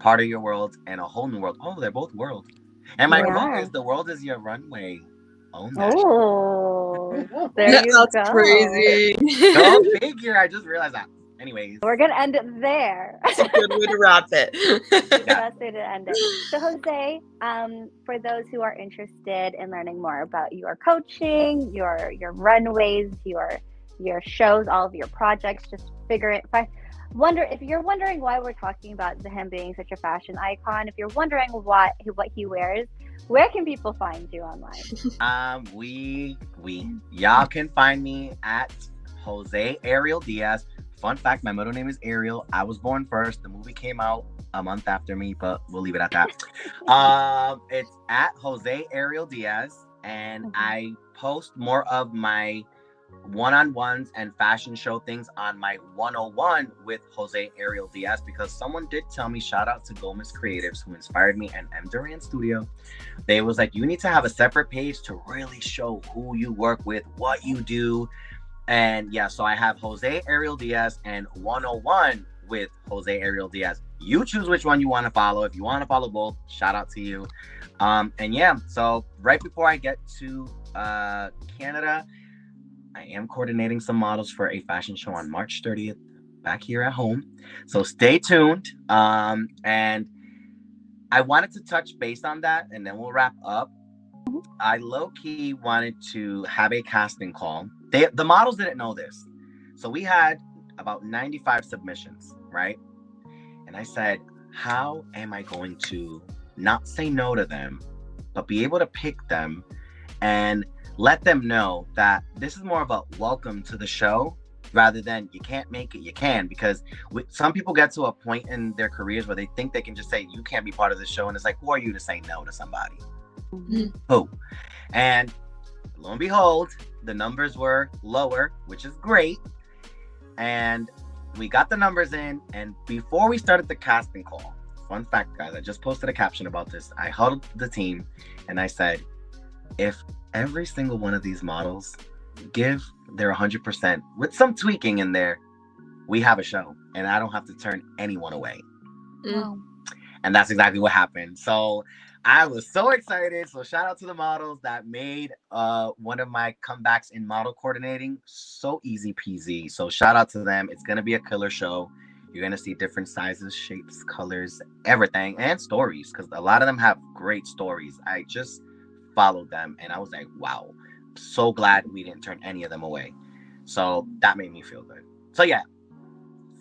Part of Your World and A Whole New World. Oh, they're both world. And my They quote are. is, the world is your runway. Own that. Oh, there you That's go. crazy. Go figure. I just realized that. Anyways. We're gonna end it there. That's a good way to wrap it. Best way to end it. So Jose, for those who are interested in learning more about your coaching, your runways, your shows, all of your projects, just figure it. If you're wondering why we're talking about him being such a fashion icon, if you're wondering what he wears, where can people find you online? Y'all can find me at Jose Ariel Diaz. Fun fact, my middle name is Ariel. I was born first. The movie came out a month after me, but we'll leave it at that. It's at Jose Ariel Diaz, and I post more of my one-on-ones and fashion show things on my 101 with Jose Ariel Diaz, because someone did tell me, shout out to Gomez Creatives, who inspired me, and M. Duran Studio. They was like, you need to have a separate page to really show who you work with, what you do. And yeah, so I have Jose Ariel Diaz and 101 with Jose Ariel Diaz. You choose which one you want to follow. If you want to follow both, shout out to you. And yeah, so right before I get to Canada, I am coordinating some models for a fashion show on March 30th back here at home. So stay tuned. And I wanted to touch base on that, and then we'll wrap up. I low-key wanted to have a casting call. The models didn't know this. So we had about 95 submissions, right? And I said, how am I going to not say no to them, but be able to pick them and let them know that this is more of a welcome to the show rather than you can't make it, you can. Because some people get to a point in their careers where they think they can just say, you can't be part of the show. And it's like, who are you to say no to somebody? Who? And lo and behold, the numbers were lower, which is great. And we got the numbers in. And before we started the casting call, fun fact, guys, I just posted a caption about this. I huddled the team and I said, if every single one of these models give their 100% with some tweaking in there, we have a show and I don't have to turn anyone away. Wow. And that's exactly what happened. So I was so excited. So shout out to the models that made one of my comebacks in model coordinating so easy peasy. So shout out to them. It's going to be a killer show. You're going to see different sizes, shapes, colors, everything, and stories, because a lot of them have great stories. I just followed them and I was like, wow, so glad we didn't turn any of them away. So that made me feel good. So yeah,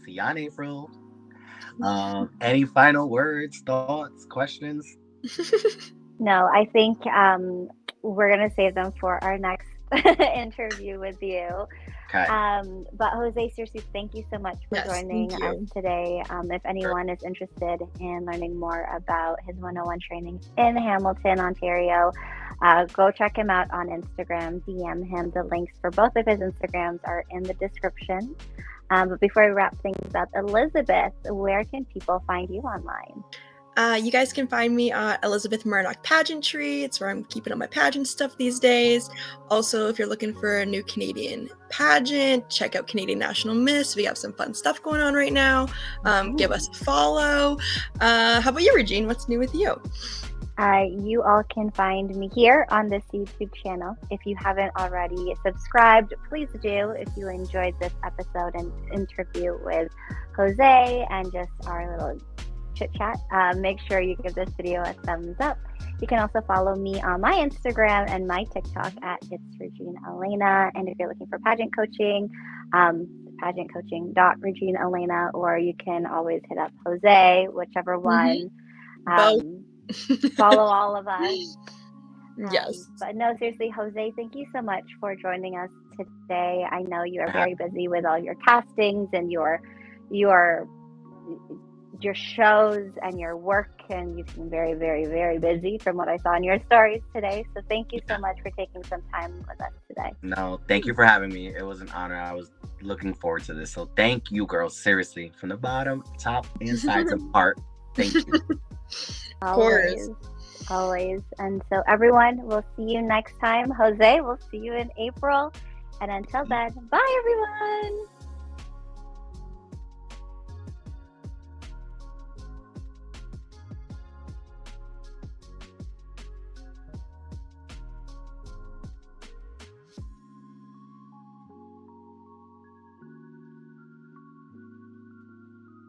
see you in April. Any final words, thoughts, questions? No, I think we're gonna save them for our next interview with you. Okay. But Jose, seriously, thank you so much for joining us today. If anyone is interested in learning more about his 101 training in Hamilton, Ontario, go check him out on Instagram, DM him. The links for both of his Instagrams are in the description. But before we wrap things up, Elizabeth, where can people find you online? You guys can find me at Elizabeth Murdoch Pageantry. It's where I'm keeping all my pageant stuff these days. Also, if you're looking for a new Canadian pageant, check out Canadian National Miss. We have some fun stuff going on right now. Give us a follow. How about you, Regine? What's new with you? You all can find me here on this YouTube channel. If you haven't already subscribed, please do. If you enjoyed this episode and interview with Jose and just our little chit chat, make sure you give this video a thumbs up. You can also follow me on my Instagram and my TikTok at It's Regina Elena. And if you're looking for pageant coaching, pageantcoaching.regineelena, or you can always hit up Jose, whichever one. Follow all of us. Yes. But no, seriously, Jose, thank you so much for joining us today. I know you are very busy with all your castings and your shows and your work, and you've been very, very, very busy from what I saw in your stories today. So thank you so much for taking some time with us today. No, thank you for having me. It was an honor. I was looking forward to this. So thank you, girls. Seriously, from the bottom, top, and sides of heart. Thank you. Of course. Always. And so, everyone, we'll see you next time. Jose, we'll see you in April. And until then, bye, everyone.